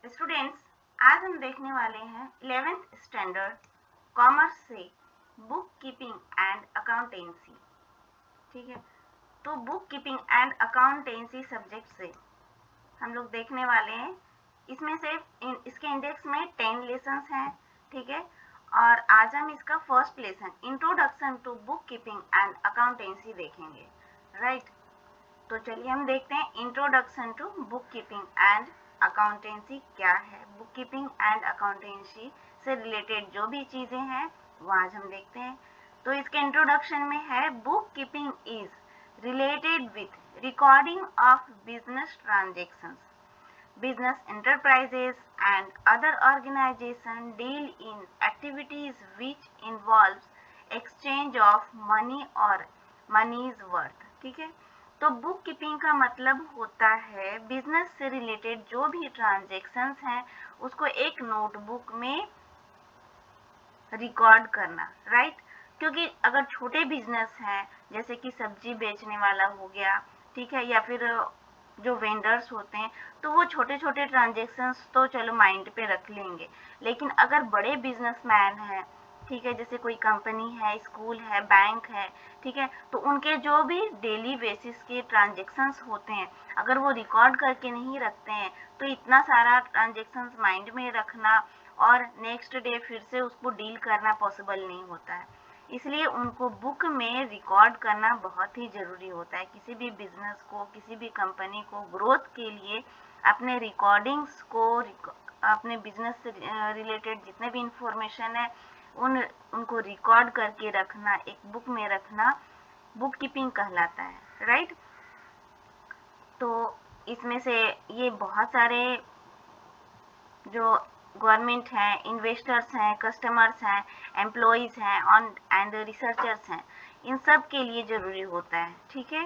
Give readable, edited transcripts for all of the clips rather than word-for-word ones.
Students, आज हम देखने वाले हैं 11th स्टैंडर्ड कॉमर्स से बुक कीपिंग एंड अकाउंटेंसी। ठीक है, तो book keeping and accountancy subject से हम लोग देखने वाले हैं। इसमें से इसके इंडेक्स में 10 लेसन्स हैं। ठीक है, और आज हम इसका first lesson introduction to book keeping and accountancy देखेंगे। राइट, तो चलिए हम देखते हैं introduction to book keeping and accountancy क्या है। बुक कीपिंग एंड अकाउंटेंसी से रिलेटेड जो भी चीज़ें हैं वो आज हम देखते हैं। तो इसके इंट्रोडक्शन में है, book keeping is related with recording of business transactions. Business enterprises and other organizations deal in activities which involves exchange of money or money's worth. ठीक है, तो बुक कीपिंग का मतलब होता है बिजनेस से रिलेटेड जो भी ट्रांजेक्शन्स हैं उसको एक नोटबुक में रिकॉर्ड करना। राइट, क्योंकि अगर छोटे बिजनेस हैं जैसे कि सब्जी बेचने वाला हो गया, ठीक है, या फिर जो वेंडर्स होते हैं, तो वो छोटे छोटे ट्रांजेक्शन्स तो चलो माइंड पे रख लेंगे, लेकिन अगर बड़े बिजनेसमैन हैं, ठीक है, जैसे कोई कंपनी है, स्कूल है, बैंक है, ठीक है, तो उनके जो भी डेली बेसिस के ट्रांजेक्शन्स होते हैं अगर वो रिकॉर्ड करके नहीं रखते हैं तो इतना सारा ट्रांजेक्शन्स माइंड में रखना और नेक्स्ट डे फिर से उसको डील करना पॉसिबल नहीं होता है। इसलिए उनको बुक में रिकॉर्ड करना बहुत ही ज़रूरी होता है। किसी भी बिजनेस को, किसी भी कंपनी को ग्रोथ के लिए अपने रिकॉर्डिंग्स को, अपने बिजनेस से रिलेटेड जितने भी इंफॉर्मेशन है उनको रिकॉर्ड करके रखना, एक बुक में रखना बुक कीपिंग कहलाता है। राइट, तो इसमें से ये बहुत सारे जो गवर्नमेंट हैं, इन्वेस्टर्स हैं, कस्टमर्स हैं, एम्प्लॉयज़ हैं एंड रिसर्चर्स हैं, इन सब के लिए ज़रूरी होता है। ठीक है,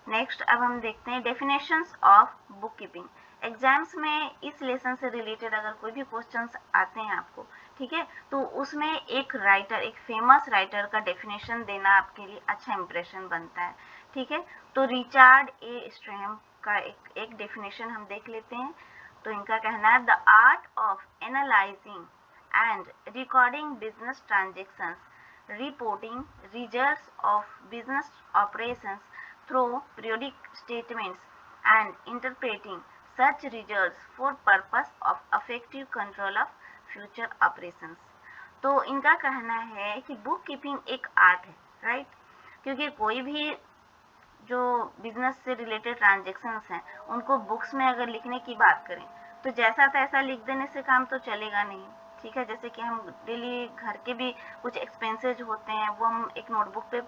नेक्स्ट अब हम देखते हैं definitions of book keeping. Exams में इस लेसन से रिलेटेड अगर कोई भी क्वेश्चंस आते हैं आपको, ठीक है, तो उसमें एक राइटर, एक फेमस राइटर का डेफिनेशन देना आपके लिए अच्छा इंप्रेशन बनता है। ठीक है, तो रिचार्ड ए स्ट्रैम का एक डेफिनेशन हम देख लेते हैं। तो इनका कहना है, the art of analysing and recording business transactions, reporting results of business operations through periodic statements and interpreting such results for purpose of effective control of future operations. तो इनका कहना है कि बुक कीपिंग एक आर्ट है। Right, क्योंकि कोई भी जो बिजनेस से रिलेटेड ट्रांजेक्शन्स हैं उनको बुक्स में अगर लिखने की बात करें तो जैसा तैसा लिख देने से काम तो चलेगा नहीं। ठीक है, जैसे कि हम डेली घर के भी कुछ एक्सपेंसेज होते हैं वो हम एक नोटबुक पे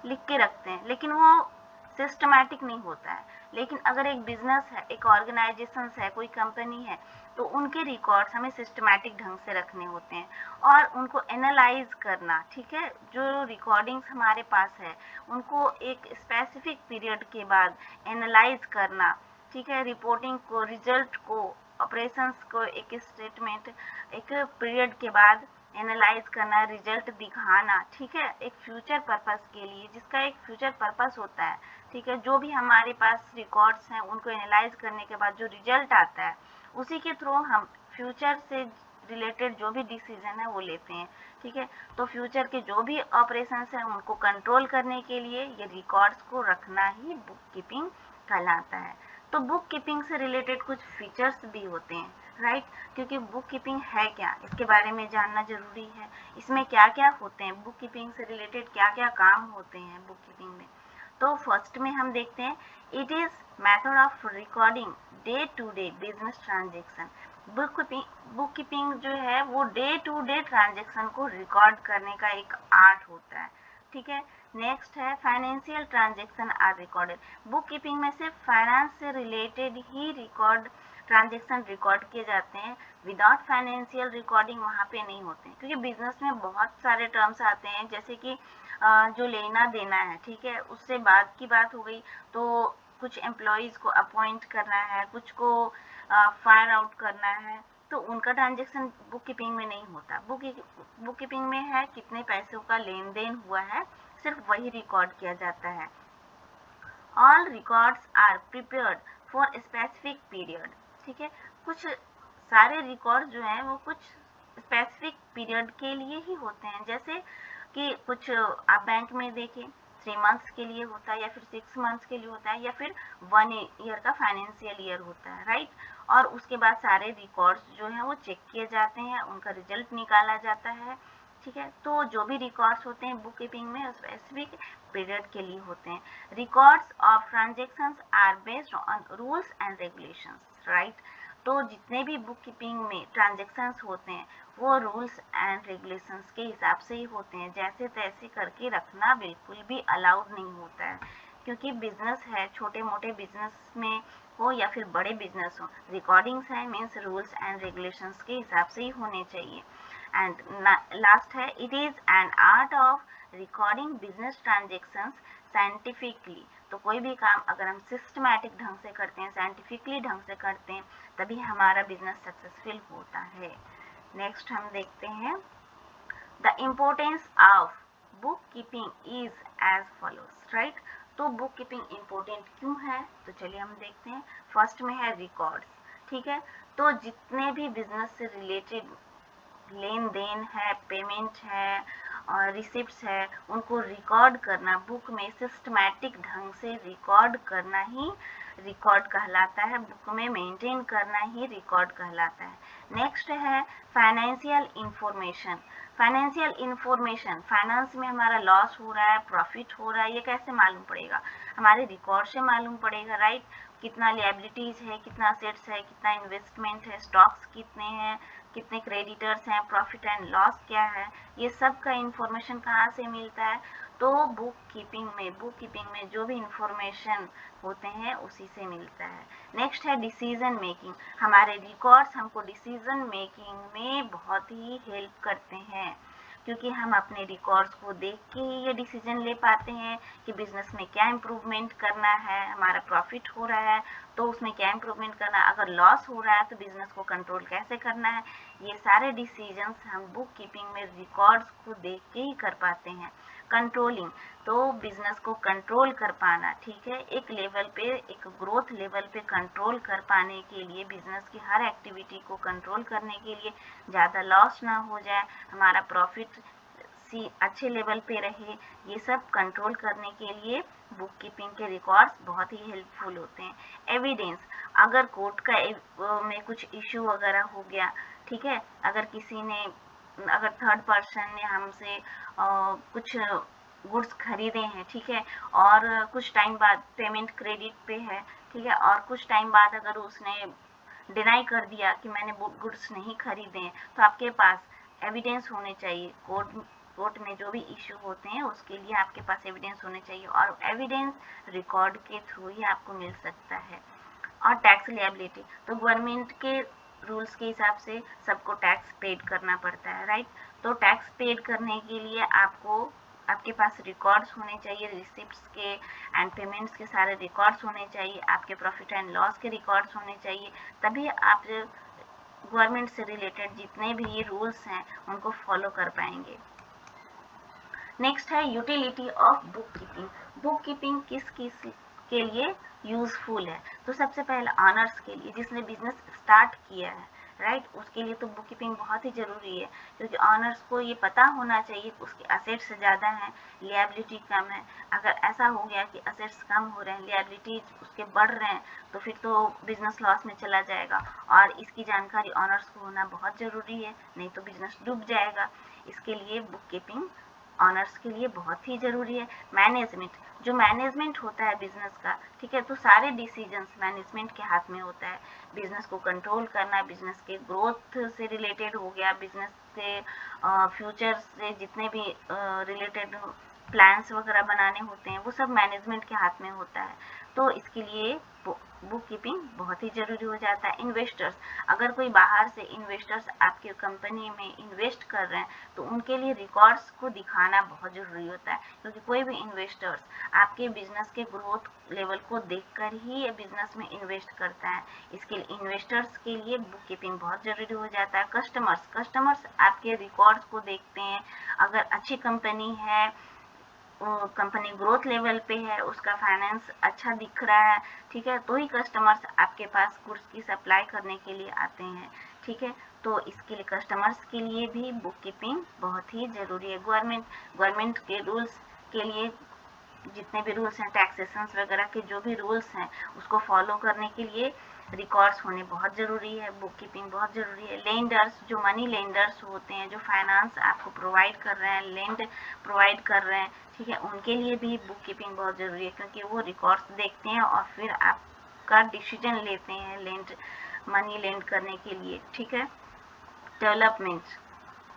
लिख के रखते हैं, लेकिन वो सिस्टमैटिक नहीं होता है। लेकिन अगर एक बिजनेस है, एक ऑर्गेनाइजेशन है, कोई कंपनी है, तो उनके रिकॉर्ड्स हमें सिस्टमैटिक ढंग से रखने होते हैं और उनको एनालाइज करना। ठीक है, जो रिकॉर्डिंग्स हमारे पास है उनको एक स्पेसिफिक पीरियड के बाद एनालाइज करना। ठीक है, रिपोर्टिंग को, रिजल्ट को, ऑपरेशंस को एक स्टेटमेंट, एक पीरियड के बाद एनालाइज करना, रिजल्ट दिखाना। ठीक है, एक फ्यूचर पर्पस के लिए, जिसका एक फ्यूचर पर्पस होता है। ठीक है, जो भी हमारे पास रिकॉर्ड्स हैं उनको एनालाइज करने के बाद जो रिजल्ट आता है उसी के थ्रू हम फ्यूचर से रिलेटेड जो भी डिसीजन है वो लेते हैं। ठीक है, तो फ्यूचर के जो भी ऑपरेशंस हैं उनको कंट्रोल करने के लिए ये रिकॉर्ड्स को रखना ही बुक कीपिंग कहलाता है। तो बुक कीपिंग से रिलेटेड कुछ फीचर्स भी होते हैं। राइट, क्योंकि बुक कीपिंग है क्या, इसके बारे में जानना जरूरी है। इसमें क्या क्या होते हैं, बुक कीपिंग से रिलेटेड क्या क्या काम होते हैं बुक कीपिंग में। तो फर्स्ट में हम देखते हैं, it is method of recording day to day business transaction. Book keeping जो है वो डे टू डे ट्रांजेक्शन को रिकॉर्ड करने का एक आर्ट होता है। ठीक है, नेक्स्ट है financial transaction are recorded. Book keeping में सिर्फ फाइनेंस से रिलेटेड ही ट्रांजेक्शन रिकॉर्ड किए जाते हैं, विदाउट फाइनेंशियल रिकॉर्डिंग वहाँ पे नहीं होते हैं। क्योंकि बिजनेस में बहुत सारे टर्म्स आते हैं, जैसे कि जो लेना देना है, ठीक है, उससे बाद की बात हो गई, तो कुछ एम्प्लॉयज़ को अपॉइंट करना है, कुछ को फायर आउट करना है, तो उनका ट्रांजेक्शन बुक कीपिंग में नहीं होता। बुक कीपिंग में है कितने पैसों का लेन देन हुआ है, सिर्फ वही रिकॉर्ड किया जाता है। All records are prepared for specific period. ठीक है, कुछ सारे रिकॉर्ड जो हैं वो कुछ स्पेसिफिक पीरियड के लिए ही होते हैं, जैसे कि कुछ आप बैंक में देखें 3 मंथ्स के लिए होता है, या फिर 6 मंथ्स के लिए होता है, या फिर 1 ईयर का फाइनेंशियल ईयर होता है, राइट। और उसके बाद सारे रिकॉर्ड्स जो हैं वो चेक किए जाते हैं, उनका रिजल्ट निकाला जाता है, ठीक है। तो जो भी रिकॉर्ड्स होते हैं बुक कीपिंग में स्पेसिफिक पीरियड के लिए होते हैं। Records of transactions are based on rules and regulations, right. तो जितने भी बुक कीपिंग में ट्रांजेक्शन्स होते हैं वो रूल्स एंड रेगुलेशंस के हिसाब से ही होते हैं, जैसे तैसे करके रखना बिल्कुल भी अलाउड नहीं होता है, क्योंकि बिजनेस है, छोटे मोटे बिजनेस में हो या फिर बड़े बिजनेस हो, रिकॉर्डिंग्स है मीन्स रूल्स एंड रेगुलेशंस के हिसाब से ही होने चाहिए। एंड लास्ट है, it is an art of recording business transactions scientifically. तो कोई भी काम अगर हम सिस्टमैटिक ढंग से करते हैं, साइंटिफिकली ढंग से करते हैं, तभी हमारा बिजनेस सक्सेसफुल होता है। नेक्स्ट हम देखते हैं, the importance of book keeping is as follows, right. तो बुक कीपिंग इम्पोर्टेंट क्यों है, तो चलिए हम देखते हैं। फर्स्ट में है रिकॉर्ड्स, ठीक है। तो जितने भी बिजनेस से रिलेटेड लेन देन है, पेमेंट है और रिसिप्ट्स है, उनको रिकॉर्ड करना, बुक में सिस्टमैटिक ढंग से रिकॉर्ड करना ही रिकॉर्ड कहलाता है, बुक में मेंटेन करना ही रिकॉर्ड कहलाता है। नेक्स्ट है financial information. Financial information, finance में हमारा लॉस हो रहा है, प्रॉफिट हो रहा है, ये कैसे मालूम पड़ेगा, हमारे रिकॉर्ड से मालूम पड़ेगा, राइट। कितना लिएबिलिटीज है, कितना असेट्स है, कितना इन्वेस्टमेंट है, स्टॉक्स कितने हैं, कितने क्रेडिटर्स हैं, प्रॉफिट एंड लॉस क्या है, ये सब का इंफॉर्मेशन कहाँ से मिलता है, तो बुक कीपिंग में जो भी इंफॉर्मेशन होते हैं उसी से मिलता है। नेक्स्ट है डिसीजन मेकिंग। हमारे रिकॉर्ड्स हमको डिसीजन मेकिंग में बहुत ही हेल्प करते हैं, क्योंकि हम अपने रिकॉर्ड्स को देख के ही ये डिसीजन ले पाते हैं कि बिजनेस में क्या इम्प्रूवमेंट करना है, हमारा प्रॉफिट हो रहा है तो उसमें क्या इम्प्रूवमेंट करना है, अगर लॉस हो रहा है तो बिजनेस को कंट्रोल कैसे करना है। ये सारे डिसीजंस हम बुक कीपिंग में रिकॉर्ड्स को देख के ही कर पाते हैं। कंट्रोलिंग, तो बिजनेस को कंट्रोल कर पाना, ठीक है, एक लेवल पे, एक ग्रोथ लेवल पे कंट्रोल कर पाने के लिए, बिजनेस की हर एक्टिविटी को कंट्रोल करने के लिए, ज़्यादा लॉस ना हो जाए, हमारा प्रॉफिट अच्छे लेवल पे रहे, ये सब कंट्रोल करने के लिए बुक कीपिंग के रिकॉर्ड्स बहुत ही हेल्पफुल होते हैं। एविडेंस, अगर कोर्ट का में कुछ इश्यू वगैरह हो गया, ठीक है, अगर किसी ने, अगर थर्ड पर्सन ने हमसे कुछ गुड्स खरीदे हैं, ठीक है, और कुछ टाइम बाद पेमेंट क्रेडिट पे है, ठीक है, और कुछ टाइम बाद अगर उसने डिनाई कर दिया कि मैंने गुड्स नहीं खरीदे हैं, तो आपके पास एविडेंस होने चाहिए। कोर्ट में जो भी इश्यू होते हैं उसके लिए आपके पास एविडेंस होने चाहिए, और एविडेंस रिकॉर्ड के थ्रू ही आपको मिल सकता है। और टैक्स लिएबिलिटी, तो गवर्नमेंट के रूल्स के हिसाब से सबको टैक्स पेड करना पड़ता है, राइट। तो टैक्स पेड करने के लिए आपके पास रिकॉर्ड्स होने चाहिए, रिसिप्ट्स के एंड पेमेंट्स के सारे रिकॉर्ड्स होने चाहिए, आपके प्रॉफिट एंड लॉस के रिकॉर्ड्स होने चाहिए, तभी आप गवर्नमेंट से रिलेटेड जितने भी रूल्स हैं उनको फॉलो कर पाएंगे। नेक्स्ट है utility of book keeping. Book keeping किस किस के लिए यूजफुल है, तो सबसे पहले ऑनर्स के लिए, जिसने बिजनेस स्टार्ट किया है, राइट, उसके लिए तो बुक कीपिंग बहुत ही जरूरी है, क्योंकि ऑनर्स को ये पता होना चाहिए कि उसके असेट्स ज़्यादा हैं, लिएबिलिटी कम है। अगर ऐसा हो गया कि असेट्स कम हो रहे हैं, लिएबिलिटीज उसके बढ़ रहे हैं, तो फिर तो बिजनेस लॉस में चला जाएगा, और इसकी जानकारी ऑनर्स को होना बहुत ज़रूरी है, नहीं तो बिजनेस डूब जाएगा। इसके लिए बुक कीपिंग ऑनर्स के लिए बहुत ही ज़रूरी है। मैनेजमेंट, जो मैनेजमेंट होता है बिजनेस का, ठीक है, तो सारे डिसीजंस मैनेजमेंट के हाथ में होता है। बिजनेस को कंट्रोल करना, बिजनेस के ग्रोथ से रिलेटेड हो गया, बिजनेस के फ्यूचर से जितने भी रिलेटेड प्लान्स वगैरह बनाने होते हैं, वो सब मैनेजमेंट के हाथ में होता है। तो इसके लिए बुक कीपिंग बहुत ही ज़रूरी हो जाता है। इन्वेस्टर्स, अगर कोई बाहर से इन्वेस्टर्स आपके कंपनी में इन्वेस्ट कर रहे हैं, तो उनके लिए रिकॉर्ड्स को दिखाना बहुत ज़रूरी होता है, क्योंकि कोई भी इन्वेस्टर्स आपके बिजनेस के ग्रोथ लेवल को देखकर ही बिजनेस में इन्वेस्ट करता है। इसके लिए इन्वेस्टर्स के लिए बुक कीपिंग बहुत ज़रूरी हो जाता है। कस्टमर्स आपके रिकॉर्ड्स को देखते हैं, अगर अच्छी कंपनी है, कंपनी ग्रोथ लेवल पे है, उसका फाइनेंस अच्छा दिख रहा है, ठीक है, तो ही कस्टमर्स आपके पास गुड्स की सप्लाई करने के लिए आते हैं। ठीक है। तो इसके लिए कस्टमर्स के लिए भी बुक कीपिंग बहुत ही ज़रूरी है। गवर्नमेंट के रूल्स के लिए जितने भी रूल्स हैं, टैक्सेशंस वगैरह के जो भी रूल्स हैं, उसको फॉलो करने के लिए रिकॉर्ड्स होने बहुत ज़रूरी है, बुक कीपिंग बहुत ज़रूरी है। लेंडर्स, जो मनी लेंडर्स होते हैं, जो फाइनेंस आपको प्रोवाइड कर रहे हैं, लेंड प्रोवाइड कर रहे हैं, ठीक है, उनके लिए भी बुक कीपिंग बहुत ज़रूरी है, क्योंकि वो रिकॉर्ड्स देखते हैं और फिर आपका डिसीजन लेते हैं मनी लेंड करने के लिए, ठीक है। डेवलपमेंट,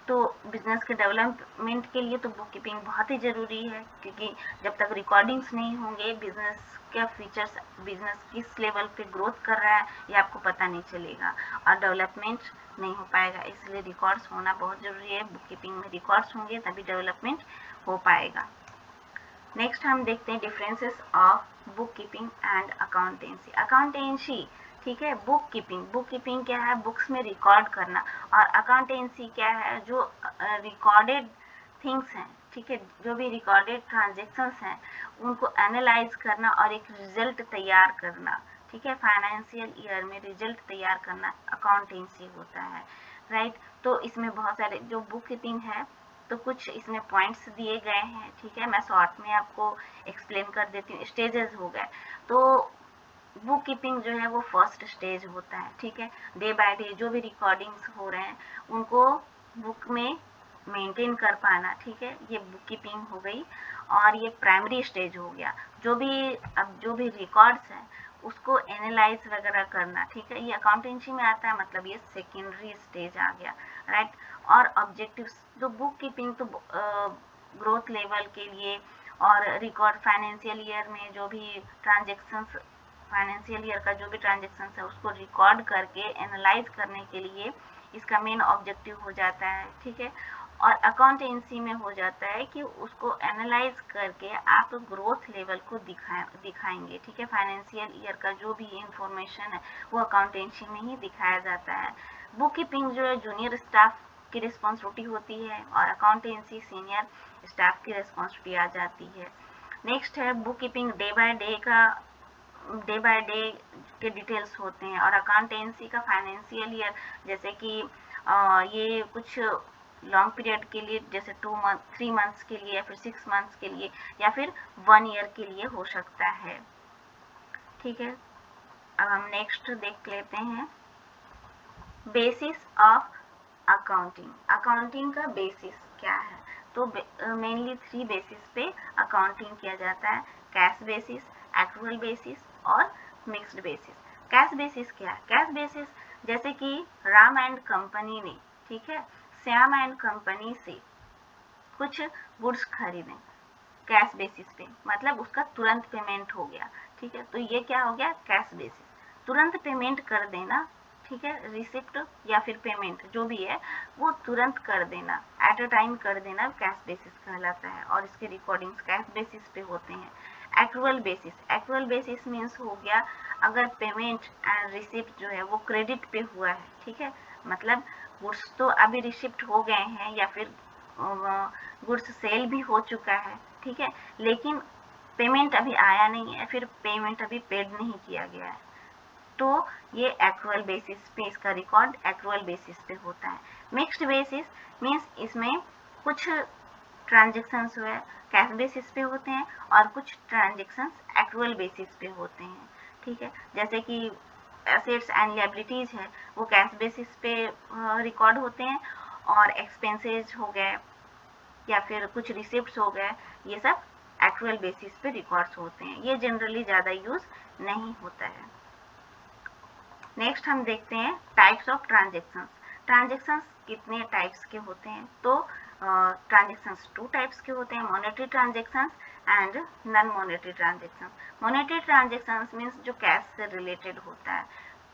तो बिजनेस के डेवलपमेंट के लिए तो बुक कीपिंग बहुत ही ज़रूरी है, क्योंकि जब तक रिकॉर्डिंग्स नहीं होंगे, बिजनेस क्या फीचर्स, बिजनेस किस लेवल पे ग्रोथ कर रहा है, ये आपको पता नहीं चलेगा और डेवलपमेंट नहीं हो पाएगा। इसलिए रिकॉर्ड्स होना बहुत ज़रूरी है। बुक कीपिंग में रिकॉर्ड्स होंगे तभी डेवलपमेंट हो पाएगा। नेक्स्ट हम देखते हैं differences of book keeping and accountancy. Accountancy, ठीक है, बुक कीपिंग क्या है, बुक्स में रिकॉर्ड करना, और अकाउंटेंसी क्या है, जो रिकॉर्डेड थिंग्स हैं, ठीक है, जो भी रिकॉर्डेड ट्रांजेक्शन्स हैं उनको एनालाइज करना और एक रिजल्ट तैयार करना, ठीक है। फाइनेंशियल ईयर में रिजल्ट तैयार करना अकाउंटेंसी होता है, राइट। तो इसमें बहुत सारे जो बुक कीपिंग है, तो कुछ इसमें पॉइंट्स दिए गए हैं, ठीक है, मैं शॉर्ट में आपको एक्सप्लेन कर देती हूँ। स्टेजेस हो गए, तो बुक कीपिंग जो है वो फर्स्ट स्टेज होता है, ठीक है। डे बाय डे जो भी रिकॉर्डिंग्स हो रहे हैं उनको बुक में मेंटेन कर पाना, ठीक है, ये बुक कीपिंग हो गई। और ये प्राइमरी स्टेज हो गया, जो भी रिकॉर्ड्स हैं उसको एनालाइज वगैरह करना, ठीक है, ये अकाउंटेंसी में आता है, मतलब ये सेकेंडरी स्टेज आ गया, राइट। और ऑब्जेक्टिव्स, जो बुक कीपिंग तो ग्रोथ लेवल के लिए और रिकॉर्ड फाइनेंशियल ईयर में जो भी ट्रांजेक्शन्स, फाइनेंशियल ईयर का जो भी ट्रांजेक्शन है उसको रिकॉर्ड करके एनालाइज करने के लिए इसका मेन ऑब्जेक्टिव हो जाता है, ठीक है। और अकाउंटेंसी में हो जाता है कि उसको एनालाइज करके आप ग्रोथ लेवल को दिखाएंगे, ठीक है। फाइनेंशियल ईयर का जो भी इंफॉर्मेशन है वो अकाउंटेंसी में ही दिखाया जाता है। बुक कीपिंग जो है जूनियर स्टाफ की रिस्पॉन्सिबिलिटी होती है और अकाउंटेंसी सीनियर स्टाफ की रिस्पॉन्सिबिलिटी आ जाती है। नेक्स्ट है book keeping day by day के डिटेल्स होते हैं, और अकाउंटेंसी का फाइनेंशियल ईयर, जैसे कि ये कुछ लॉन्ग पीरियड के लिए, जैसे 3 मंथ्स के लिए या फिर 6 मंथ्स के लिए या फिर 1 ईयर के लिए हो सकता है, ठीक है। अब हम नेक्स्ट देख लेते हैं बेसिस ऑफ अकाउंटिंग। अकाउंटिंग का बेसिस क्या है, तो मेनली 3 बेसिस पे अकाउंटिंग किया जाता है, कैश बेसिस, एक्रुअल बेसिस और मिक्स्ड बेसिस। कैश बेसिस क्या है, कैश बेसिस जैसे कि राम एंड कंपनी ने, ठीक है, श्याम एंड कंपनी से कुछ गुड्स खरीदे कैश बेसिस पे, मतलब उसका तुरंत पेमेंट हो गया, ठीक है, तो ये क्या हो गया, कैश बेसिस, तुरंत पेमेंट कर देना, ठीक है। रिसिप्ट या फिर पेमेंट जो भी है वो तुरंत कर देना, एट अ टाइम कर देना, कैश बेसिस कहलाता है, और इसके रिकॉर्डिंग्स कैश बेसिस पे होते हैं। एक्रुअल बेसिस मीन्स हो गया अगर पेमेंट एंड रिसिप्ट जो है वो क्रेडिट पे हुआ है, ठीक है, मतलब गुड्स तो अभी रिसिप्ट हो गए हैं या फिर गुड्स सेल भी हो चुका है, ठीक है, लेकिन पेमेंट अभी आया नहीं है, फिर पेमेंट अभी पेड नहीं किया गया है, तो ये एक्रुअल बेसिस पे इसका रिकॉर्ड एक्रुअल बेसिस पे होता है। मिक्स्ड बेसिस मीन्स इसमें कुछ ट्रांजेक्शन्स हुए कैश बेसिस पे होते हैं और कुछ ट्रांजेक्शन्स एक्रुअल बेसिस पे होते हैं, ठीक है। जैसे कि एसेट्स एंड लायबिलिटीज है वो कैश बेसिस पे रिकॉर्ड होते हैं, और एक्सपेंसेस हो गए या फिर कुछ रिसिप्ट्स हो गए, ये सब एक्रुअल बेसिस पे रिकॉर्ड्स होते हैं, ये जनरली ज़्यादा यूज़ नहीं होता है। नेक्स्ट हम देखते हैं टाइप्स ऑफ ट्रांजेक्शन्स। ट्रांजेक्शन्स कितने टाइप्स के होते हैं, तो ट्रांजेक्शन्स 2 टाइप्स के होते हैं, monetary transactions and non monetary transactions. Monetary transactions means जो कैश से रिलेटेड होता है,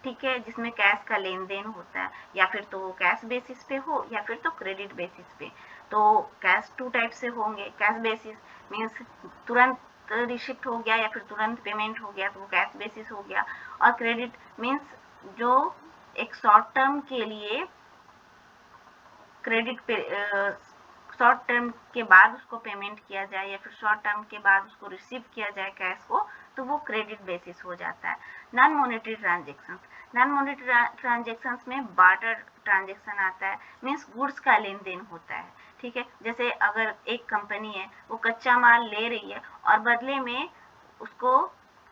ठीक है, जिसमें कैश का लेन देन होता है, या फिर तो कैश बेसिस पे हो या फिर तो क्रेडिट बेसिस पे। तो कैश 2 टाइप से होंगे, कैश बेसिस मीन्स तुरंत रिसिप्ट हो गया या फिर तुरंत पेमेंट हो गया तो वो कैश बेसिस हो गया, और क्रेडिट मीन्स जो एक शॉर्ट टर्म के लिए क्रेडिट पे शॉर्ट टर्म के बाद उसको पेमेंट किया जाए या फिर शॉर्ट टर्म के बाद उसको रिसीव किया जाए कैश को, तो वो क्रेडिट बेसिस हो जाता है। Non monetary transactions non monetary transactions में बार्टर ट्रांजेक्शन आता है, मीन्स गुड्स का लेन देन होता है, ठीक है। जैसे अगर एक कंपनी है वो कच्चा माल ले रही है और बदले में उसको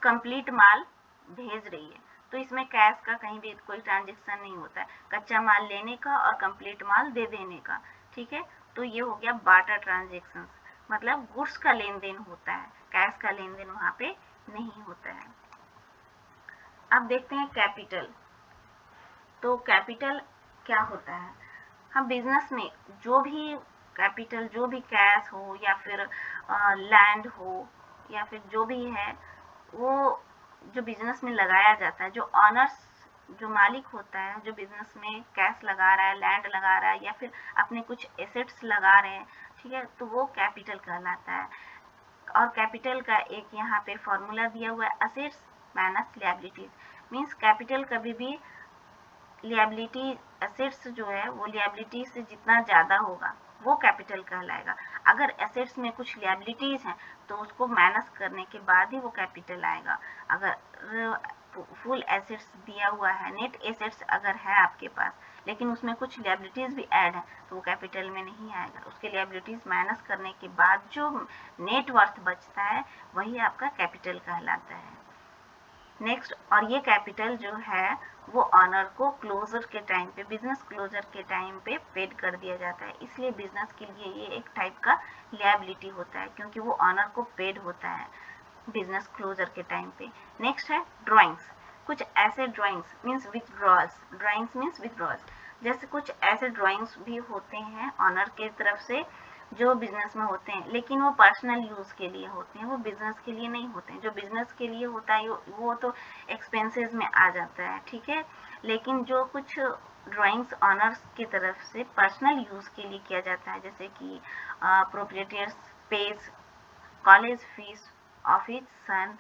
कंप्लीट माल भेज रही है, तो इसमें कैश का कहीं भी कोई ट्रांजेक्शन नहीं होता है, कच्चा माल लेने का और कंप्लीट माल दे देने का, ठीक है। तो ये हो गया बार्टर ट्रांजेक्शन, मतलब गुड्स का लेन देन होता है, कैश का लेन देन वहाँ पे नहीं होता है। अब देखते हैं कैपिटल। तो कैपिटल क्या होता है? हम बिजनेस में जो भी कैपिटल, जो भी कैश हो या फिर लैंड हो या फिर जो भी है, वो जो बिजनेस में लगाया जाता है, जो ऑनर्स, जो मालिक होता है, जो बिजनेस में कैश लगा रहा है, लैंड लगा रहा है या फिर अपने कुछ एसेट्स लगा रहे हैं, ठीक है, तो वो कैपिटल कहलाता है। और कैपिटल का एक यहाँ पे फॉर्मूला दिया हुआ है, असेट्स माइनस लिएबिलिटीज, मीन्स कैपिटल कभी भी लिएबिलिटी, एसेट्स जो है वो लिएबिलिटी से जितना ज़्यादा होगा वो कैपिटल कहलाएगा। अगर एसेट्स में कुछ लिएबिलिटीज हैं तो उसको माइनस करने के बाद ही वो कैपिटल आएगा। अगर फुल एसेट्स दिया हुआ है, नेट एसेट्स अगर है आपके पास, लेकिन उसमें कुछ लिएबिलिटीज भी ऐड है, तो वो कैपिटल में नहीं आएगा। उसके लिएबिलिटीज माइनस करने के बाद जो नेट वर्थ बचता है वही आपका कैपिटल कहलाता है। नेक्स्ट, और ये कैपिटल जो है वो ऑनर को क्लोजर के टाइम पे, बिजनेस क्लोजर के टाइम पे पेड कर दिया जाता है, इसलिए बिजनेस के लिए ये एक टाइप का लिएबिलिटी होता है, क्योंकि वो ऑनर को पेड होता है बिजनेस क्लोजर के टाइम पे। नेक्स्ट है ड्राइंग्स। कुछ ऐसे ड्राइंग्स मीन्स विथड्रॉल्स, ड्राइंग्स मीन्स विथड्रॉल्स, जैसे कुछ ऐसे ड्राइंग्स भी होते हैं ऑनर के तरफ से जो बिजनेस में होते हैं, लेकिन वो पर्सनल यूज के लिए होते हैं, वो बिजनेस के लिए नहीं होते हैं। जो बिजनेस के लिए होता है वो तो एक्सपेंसेस में आ जाता है, ठीक है। लेकिन जो कुछ ड्राइंग्स ऑनर्स की तरफ से पर्सनल यूज के लिए किया जाता है, जैसे कि proprietors page college fees of his son,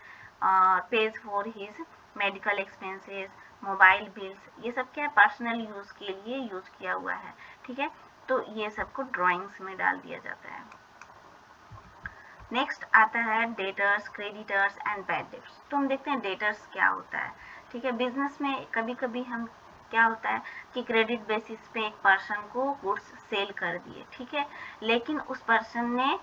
page for his medical expenses, mobile bills, ये सब क्या है, पर्सनल यूज के लिए यूज किया हुआ है, ठीक है। तो ये सबको ड्राइंग्स में डाल दिया जाता है। नेक्स्ट आता है debtors, creditors and bad debts. तो हम देखते हैं डेटर्स क्या होता है, ठीक है। बिजनेस में कभी कभी हम क्या होता है कि क्रेडिट बेसिस पे एक पर्सन को गुड्स सेल कर दिए, ठीक है, लेकिन उस पर्सन ने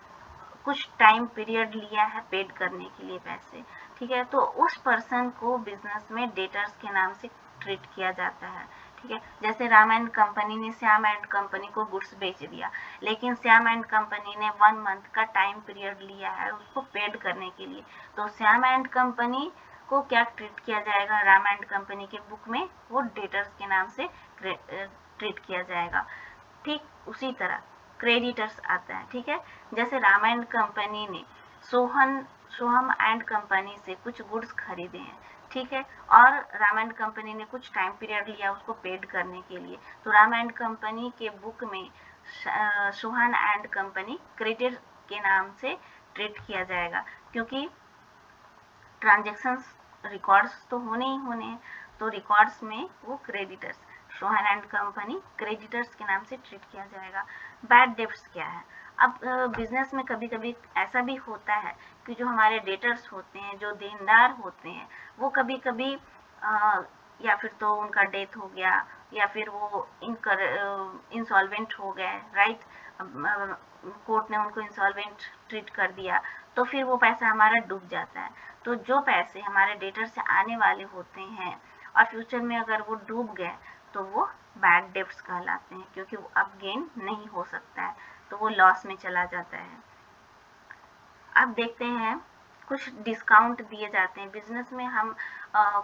कुछ टाइम पीरियड लिया है पेड करने के लिए पैसे, ठीक है, तो उस पर्सन को बिजनेस में डेटर्स के नाम से ट्रीट किया जाता है, ठीक है। जैसे राम एंड कंपनी ने श्याम एंड कंपनी को गुड्स बेच दिया, लेकिन श्याम एंड कंपनी ने 1 मंथ का टाइम पीरियड लिया है उसको पेड करने के लिए, तो श्याम एंड कंपनी को क्या ट्रीट किया जाएगा, राम एंड कंपनी के बुक में वो डेटर्स के नाम से ट्रीट किया जाएगा। ठीक उसी तरह क्रेडिटर्स आता है, ठीक है। जैसे राम एंड कंपनी ने सोहम एंड कंपनी से कुछ गुड्स खरीदे हैं, ठीक है, और राम एंड कंपनी ने कुछ टाइम पीरियड लिया उसको पेड करने के लिए, तो राम एंड कंपनी के बुक में सोहन एंड कंपनी क्रेडिटर के नाम से ट्रीट किया जाएगा, क्योंकि ट्रांजेक्शन्स रिकॉर्ड्स तो होने ही होने हैं, तो रिकॉर्ड्स में वो creditors, Sohan and company creditors के नाम से ट्रीट किया जाएगा। बैड डेब्ट्स क्या है? अब बिजनेस में कभी कभी ऐसा भी होता है कि जो हमारे डेटर्स होते हैं, जो देनदार होते हैं, वो कभी कभी या फिर तो उनका डेथ हो गया या फिर वो इंसॉल्वेंट हो गए, राइट, कोर्ट ने उनको इंसॉल्वेंट ट्रीट कर दिया, तो फिर वो पैसा हमारा डूब जाता है। तो जो पैसे हमारे डेटर से आने वाले होते हैं और फ्यूचर में अगर वो डूब गए तो वो बैड डेब्ट्स कहलाते हैं, क्योंकि वो अब गेन नहीं हो सकता है, तो वो लॉस में चला जाता है। अब देखते हैं कुछ डिस्काउंट दिए जाते हैं बिजनेस में, हम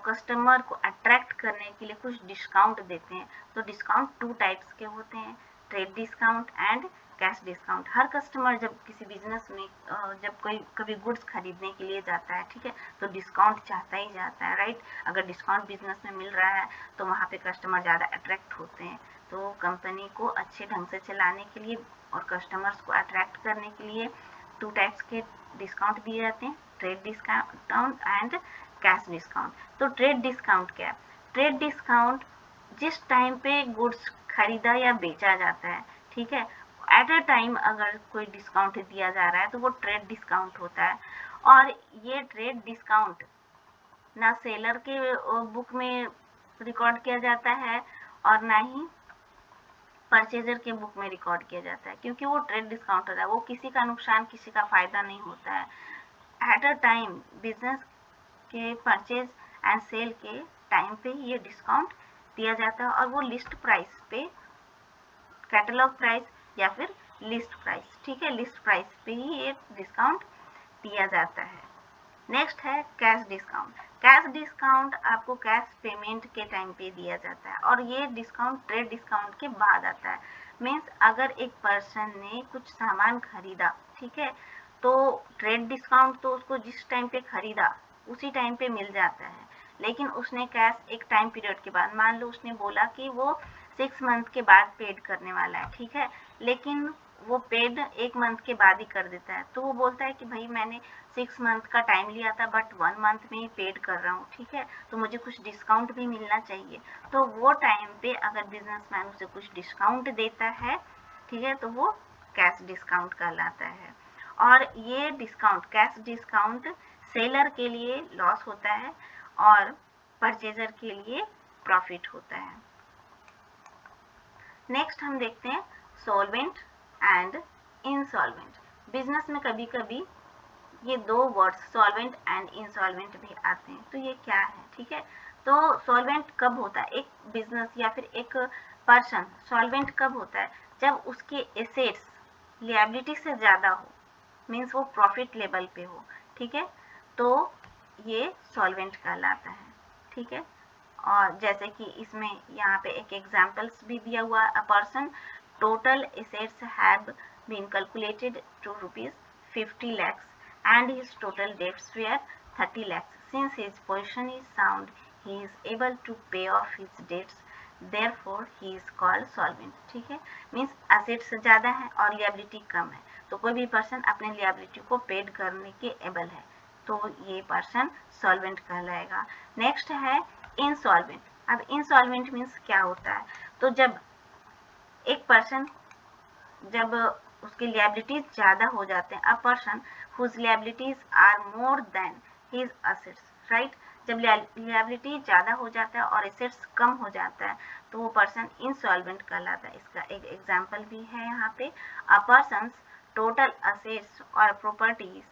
कस्टमर को अट्रैक्ट करने के लिए कुछ डिस्काउंट देते हैं। तो डिस्काउंट 2 टाइप्स के होते हैं, trade discount and cash discount. Her customer जब किसी बिजनेस में जब कोई कभी गुड्स खरीदने के लिए जाता है, ठीक है, तो डिस्काउंट चाहता ही जाता है, राइट। अगर डिस्काउंट बिजनेस में मिल रहा है तो वहाँ पे कस्टमर ज़्यादा अट्रैक्ट होते हैं। तो कंपनी को अच्छे ढंग से चलाने के लिए और कस्टमर्स को अट्रैक्ट करने के लिए 2 टाइप्स के डिस्काउंट दिए जाते हैं, trade discount and cash discount. तो ट्रेड डिस्काउंट क्या है? ट्रेड डिस्काउंट जिस टाइम पे गुड्स खरीदा या बेचा जाता है, ठीक है, एट अ टाइम अगर कोई डिस्काउंट दिया जा रहा है तो वो ट्रेड डिस्काउंट होता है। और ये ट्रेड डिस्काउंट ना सेलर के बुक में रिकॉर्ड किया जाता है और ना ही परचेजर के बुक में रिकॉर्ड किया जाता है, क्योंकि वो ट्रेड डिस्काउंट होता है, वो किसी का नुकसान किसी का फायदा नहीं होता है। एट अ टाइम बिजनेस के परचेज एंड सेल के टाइम पे ही ये डिस्काउंट दिया जाता है और वो लिस्ट प्राइस पे, कैटलॉग प्राइस या फिर लिस्ट प्राइस, ठीक है, लिस्ट प्राइस पे ही ये डिस्काउंट दिया जाता है। नेक्स्ट है कैश डिस्काउंट। कैश डिस्काउंट आपको कैश पेमेंट के टाइम पे दिया जाता है और ये डिस्काउंट ट्रेड डिस्काउंट के बाद आता है। मीन्स अगर एक पर्सन ने कुछ सामान खरीदा, ठीक है, तो ट्रेड डिस्काउंट तो उसको जिस टाइम पे खरीदा उसी टाइम पे मिल जाता है, लेकिन उसने कैश एक टाइम पीरियड के बाद, मान लो उसने बोला कि वो 6 मंथ के बाद पेड करने वाला है, ठीक है, लेकिन वो पेड 1 मंथ के बाद ही कर देता है, तो वो बोलता है कि भाई मैंने 6 मंथ का टाइम लिया था बट 1 मंथ में ही पेड कर रहा हूँ, ठीक है, तो मुझे कुछ डिस्काउंट भी मिलना चाहिए। तो वो टाइम पे अगर बिजनेसमैन उसे कुछ डिस्काउंट देता है, ठीक है, तो वो कैश डिस्काउंट कहलाता है। और ये डिस्काउंट, कैश डिस्काउंट सेलर के लिए लॉस होता है और परचेजर के लिए प्रॉफिट होता है। नेक्स्ट हम देखते हैं सॉल्वेंट एंड इंसॉल्वेंट। बिजनेस में कभी कभी ये दो वर्ड्स सॉल्वेंट एंड इंसॉल्वेंट भी आते हैं, तो ये क्या है, ठीक है। तो सॉल्वेंट कब होता है, एक बिजनेस या फिर एक पर्सन सॉल्वेंट कब होता है, जब उसके एसेट्स लिएबिलिटी से ज़्यादा हो, मीन्स वो प्रॉफिट लेवल पे हो, ठीक है, तो ये सॉल्वेंट कहलाता है, ठीक है। और जैसे कि इसमें यहाँ पे एक एग्जाम्पल्स भी दिया हुआ, a person total assets have been calculated to ₹50 lakhs and his total debts were 30 lakhs. Since his position is sound, he is able to pay off his debts. Therefore, he is called solvent. ठीक है, means assets ज़्यादा है और liability कम है, तो कोई भी person अपने लिएबिलिटी को पेड करने के एबल है, तो ये पर्सन सॉल्वेंट कहलाएगा। नेक्स्ट है इंसॉल्वेंट। अब इंसॉल्वेंट मीन्स क्या होता है, तो जब एक पर्सन, जब उसकी लिएबिलिटीज ज़्यादा हो जाते हैं, a person who liabilities are more than his assets, right, जब लिएबिलिटी ज़्यादा हो जाता है और एसेट्स कम हो जाता है, तो वो पर्सन इंसॉल्वेंट कहलाता है। इसका एक एग्जाम्पल भी है यहाँ पे, अ पर्सन्स टोटल असेट्स और properties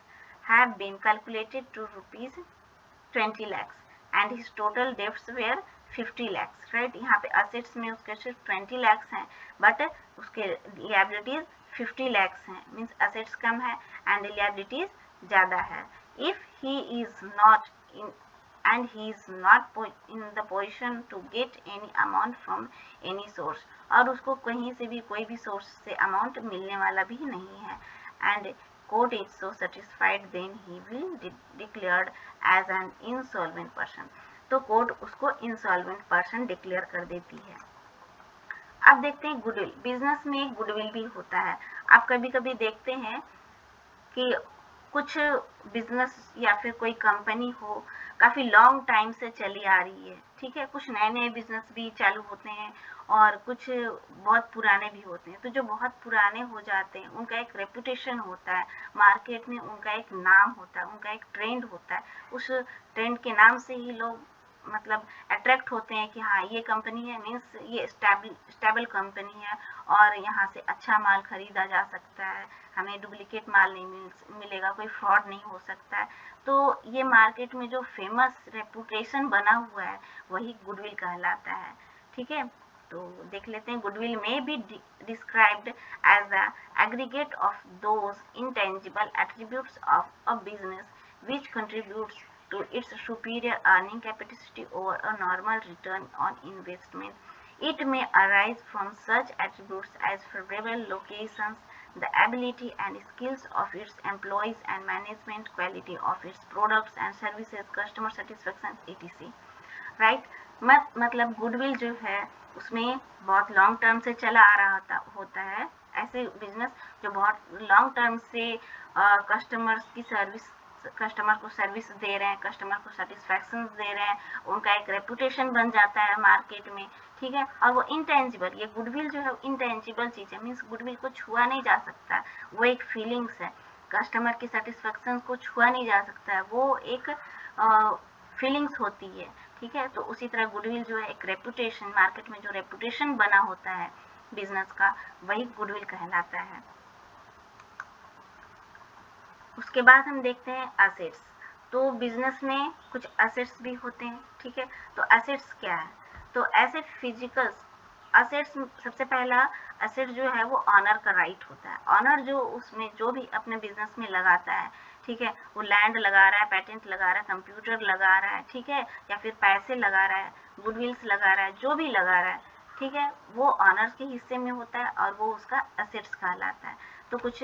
have been calculated to ₹20 lakhs and his total debts were 50 lakhs, right. यहाँ पे असेट्स में उसके सिर्फ 20 lakhs हैं बट उसके लिएबिलिटीज 50 lakhs हैं, मीन्स असेट्स कम है एंड लिएबिलिटीज ज़्यादा है। If he is not in and he is not in the position to get any amount from any source, और उसको कहीं से भी कोई भी सोर्स से अमाउंट मिलने वाला भी नहीं है, and court is so satisfied then he will declared as an insolvent person, तो कोर्ट उसको इंसॉल्वेंट पर्सन डिक्लेयर कर देती है। अब देखते हैं गुडविल। बिजनेस में एक गुडविल भी होता है। आप कभी कभी देखते हैं कि कुछ बिजनेस या फिर कोई कंपनी हो काफ़ी लॉन्ग टाइम से चली आ रही है, ठीक है, कुछ नए नए बिजनेस भी चालू होते हैं और कुछ बहुत पुराने भी होते हैं। तो जो बहुत पुराने हो जाते हैं उनका एक रेपुटेशन होता है, मार्केट में उनका एक नाम होता है, उनका एक ट्रेंड होता है, उस ट्रेंड के नाम से ही लोग मतलब अट्रैक्ट होते हैं कि हाँ ये कंपनी है, मीन्स ये स्टेबल कंपनी है और यहाँ से अच्छा माल खरीदा जा सकता है, हमें डुप्लीकेट माल नहीं मिलेगा, कोई फ्रॉड नहीं हो सकता है। तो ये मार्केट में जो फेमस रेपुटेशन बना हुआ है वही गुडविल कहलाता है, ठीक है। तो देख लेते हैं, goodwill may be described as the aggregate of those intangible attributes of a business which contributes to its superior earning capacity over a normal return on investment. It may arise from such attributes as favorable locations, the ability and skills of its employees and management quality of its products and services, customer satisfaction, etc. Right, मतलब goodwill जो है उसमें बहुत long term से चला आ रहा होता है, ऐसे बिजनेस जो बहुत लॉन्ग टर्म से कस्टमर्स की सर्विस, कस्टमर को सर्विस दे रहे हैं, कस्टमर को सेटिस्फैक्शन दे रहे हैं, उनका एक रेपुटेशन बन जाता है मार्केट में, ठीक है। और वो इंटेंजिबल, ये गुडविल जो है इंटेंजिबल चीज़ है, मीन्स गुडविल को छुआ नहीं जा सकता, वो एक फीलिंग्स है, कस्टमर की सेटिस्फैक्शन को छुआ नहीं जा सकता है, वो एक फीलिंग्स होती है, ठीक है। तो उसी तरह गुडविल जो है एक रेपुटेशन, मार्केट में जो रेपुटेशन बना होता है बिजनेस का, वही गुडविल कहलाता है। उसके बाद हम देखते हैं एसेट्स। तो बिजनेस में कुछ एसेट्स भी होते हैं, ठीक है। तो एसेट्स क्या है? तो ऐसे फिजिकल एसेट्स, सबसे पहला एसेट जो है वो ऑनर का राइट होता है। ऑनर जो उसमें जो भी अपने बिजनेस में लगाता है, ठीक है, वो लैंड लगा रहा है, पेटेंट लगा रहा है, कंप्यूटर लगा रहा है, ठीक है, या फिर पैसे लगा रहा है, गुडविल्स लगा रहा है, जो भी लगा रहा है, ठीक है, वो ऑनर्स के हिस्से में होता है और वो उसका एसेट्स कहलाता है। तो कुछ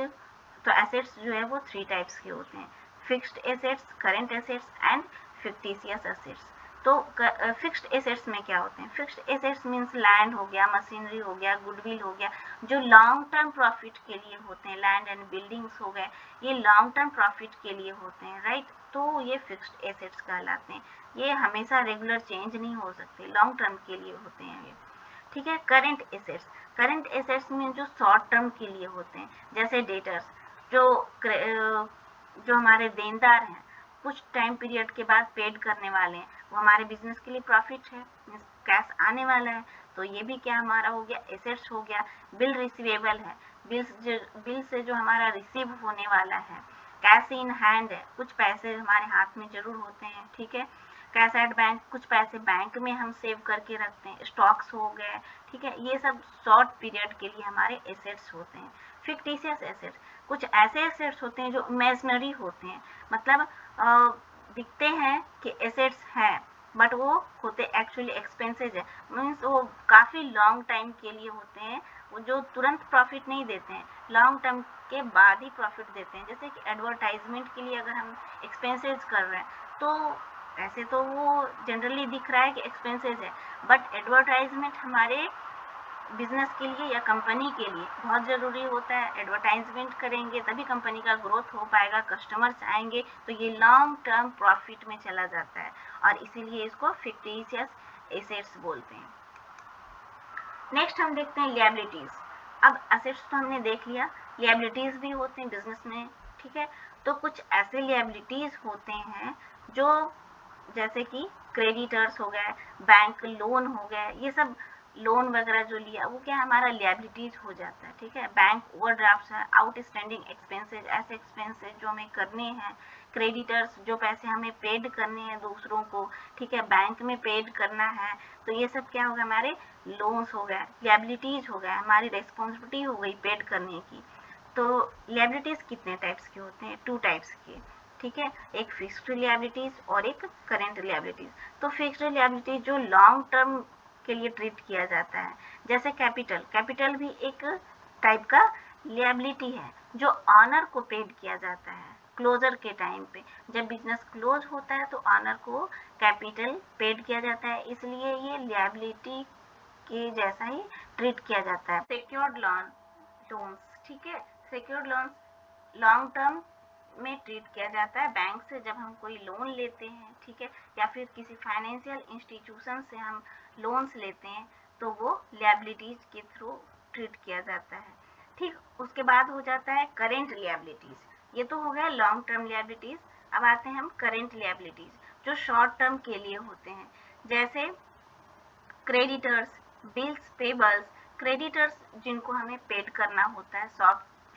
तो एसेट्स जो है वो 3 टाइप्स के होते हैं, fixed assets, current assets and fictitious assets. तो फिक्स्ड एसेट्स में क्या होते हैं? फिक्स्ड एसेट्स मीन्स लैंड हो गया, मशीनरी हो गया, गुडविल हो गया, जो लॉन्ग टर्म प्रॉफिट के लिए होते हैं। लैंड एंड बिल्डिंग्स हो गए, ये लॉन्ग टर्म प्रॉफिट के लिए होते हैं, राइट। तो ये फिक्स्ड एसेट्स कहलाते हैं। ये हमेशा रेगुलर चेंज नहीं हो सकते, लॉन्ग टर्म के लिए होते हैं ये, ठीक है। करेंट एसेट्स, करेंट एसेट्स में जो शॉर्ट टर्म के लिए होते हैं, जैसे डेटर्स, जो हमारे देनदार हैं, कुछ टाइम पीरियड के बाद पेड करने वाले हैं, वो हमारे बिजनेस के लिए प्रॉफिट है, कैश आने वाला है, तो ये भी क्या हमारा हो गया? एसेट्स हो गया। बिल रिसीवेबल है, बिल से जो हमारा रिसीव होने वाला है। कैश इन हैंड है, कुछ पैसे हमारे हाथ में जरूर होते हैं, ठीक है। कैश एट बैंक, कुछ पैसे बैंक में हम सेव करके रखते हैं। स्टॉक्स हो गए, ठीक है, ये सब शॉर्ट पीरियड के लिए हमारे एसेट्स होते हैं। फिक्टिशियस एसेट्स, कुछ ऐसे एसेट्स होते हैं जो इमेजिनरी होते हैं, मतलब दिखते हैं कि एसेट्स हैं, बट वो होते एक्चुअली एक्सपेंसेस है। मीन्स वो काफ़ी लॉन्ग टाइम के लिए होते हैं, वो जो तुरंत प्रॉफिट नहीं देते हैं, लॉन्ग टर्म के बाद ही प्रॉफिट देते हैं। जैसे कि एडवर्टाइजमेंट के लिए अगर हम एक्सपेंसेस कर रहे हैं, तो ऐसे तो वो जनरली दिख रहा है कि एक्सपेंसेस है, बट एडवर्टाइजमेंट हमारे बिजनेस के लिए या कंपनी के लिए बहुत ज़रूरी होता है। एडवर्टाइजमेंट करेंगे तभी कंपनी का ग्रोथ हो पाएगा, कस्टमर्स आएंगे, तो ये लॉन्ग टर्म प्रॉफिट में चला जाता है और इसीलिए इसको फिक्टिशियस एसेट्स बोलते हैं। नेक्स्ट हम देखते हैं लिएबिलिटीज। अब एसेट्स तो हमने देख लिया, लिएबिलिटीज भी होते हैं बिजनेस में, ठीक है। तो कुछ ऐसे लिएबिलिटीज होते हैं जो, जैसे कि क्रेडिटर्स हो गए, बैंक लोन हो गए, ये सब लोन वगैरह जो लिया वो क्या हमारा लिएबिलिटीज हो जाता है, ठीक है। बैंक ओवरड्राफ्ट है, आउटस्टैंडिंग एक्सपेंसेस, ऐसे एक्सपेंसेस जो हमें करने हैं। क्रेडिटर्स, जो पैसे हमें पेड करने हैं दूसरों को, ठीक है, बैंक में पेड करना है, तो ये सब क्या होगा? हमारे लोन्स हो गए, लिएबिलिटीज हो गए, हमारी रिस्पॉन्सिबिलिटी हो गई पेड करने की। तो लिएबिलिटीज कितने टाइप्स के होते हैं? 2 टाइप्स के, ठीक है, एक फिक्स्ड लिएबिलिटीज और एक करेंट लिएबिलिटीज। तो फिक्स्ड लिएबिलिटीज जो लॉन्ग टर्म के लिए ट्रीट किया जाता है, जैसे कैपिटल, कैपिटल भी एक टाइप का लिएबिलिटी है जो ऑनर को पेड किया जाता है क्लोजर के टाइम पे। जब बिजनेस क्लोज होता है तो ऑनर को कैपिटल पेड किया जाता है, इसलिए ये लिएबिलिटी के जैसा ही ट्रीट किया जाता है। सिक्योर्ड लोन्स, ठीक है, सिक्योर्ड लोन्स लॉन्ग टर्म में ट्रीट किया जाता है। बैंक से जब हम कोई लोन लेते हैं, ठीक है, या फिर किसी फाइनेंशियल इंस्टीट्यूशन से हम लोन्स लेते हैं, तो वो लिएबिलिटीज के थ्रू ट्रीट किया जाता है, ठीक। उसके बाद हो जाता है करेंट लिएबिलिटीज। ये तो हो गया लॉन्ग टर्म लिएबिलिटीज। अब आते हैं हम करेंट लिएबिलिटीज, जो शॉर्ट टर्म के लिए होते हैं, जैसे क्रेडिटर्स, बिल्स पेबल्स। क्रेडिटर्स जिनको हमें पेड करना होता है,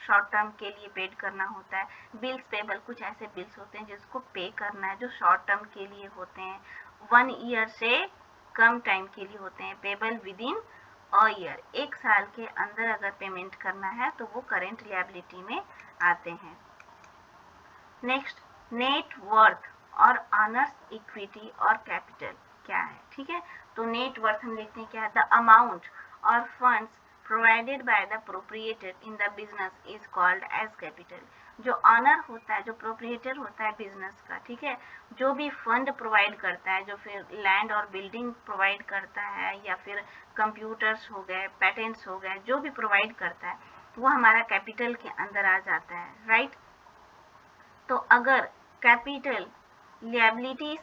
शॉर्ट टर्म के लिए पेड करना होता है। बिल्स पेबल, कुछ ऐसे बिल्स होते हैं जिसको पे करना है, जो शॉर्ट टर्म के लिए होते हैं, 1 ईयर से कम टाइम के लिए होते हैं, payable with in a year, 1 साल के अंदर अगर पेमेंट करना है तो वो करेंट लिएबिलिटी में आते हैं। नेक्स्ट, नेट वर्थ और ऑनर्स इक्विटी और कैपिटल क्या है, ठीक है। तो नेट वर्थ हम देखते हैं क्या है? द अमाउंट और funds provided by the proprietor in the business is called as capital. जो ऑनर होता है, जो प्रोप्रिएटर होता है बिजनेस का, ठीक है, जो भी फंड प्रोवाइड करता है, जो फिर लैंड और बिल्डिंग प्रोवाइड करता है, या फिर कंप्यूटर्स हो गए, पेटेंट्स हो गए, जो भी प्रोवाइड करता है, वो हमारा कैपिटल के अंदर आ जाता है, राइट। तो अगर कैपिटल लिएबिलिटीज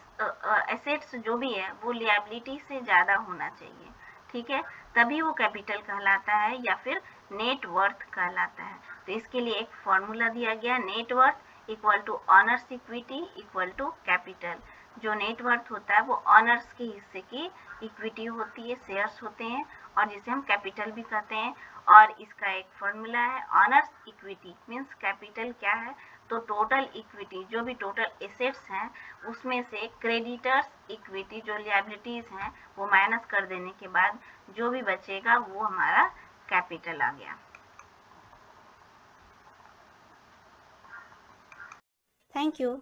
एसेट्स जो भी है वो लिएबिलिटी से ज़्यादा होना चाहिए, ठीक है, तभी वो कैपिटल कहलाता है या फिर नेट वर्थ कहलाता है। तो इसके लिए एक फॉर्मूला दिया गया, net worth equal to owner's equity equal to capital. जो नेट वर्थ होता है वो ऑनर्स के हिस्से की इक्विटी होती है, शेयर्स होते हैं, और जिसे हम कैपिटल भी कहते हैं। और इसका एक फॉर्मूला है, ऑनर्स इक्विटी मीन्स कैपिटल क्या है, तो टोटल इक्विटी जो भी टोटल एसेट्स हैं उसमें से क्रेडिटर्स इक्विटी जो लिएबिलिटीज हैं वो माइनस कर देने के बाद जो भी बचेगा वो हमारा कैपिटल आ गया। Thank you.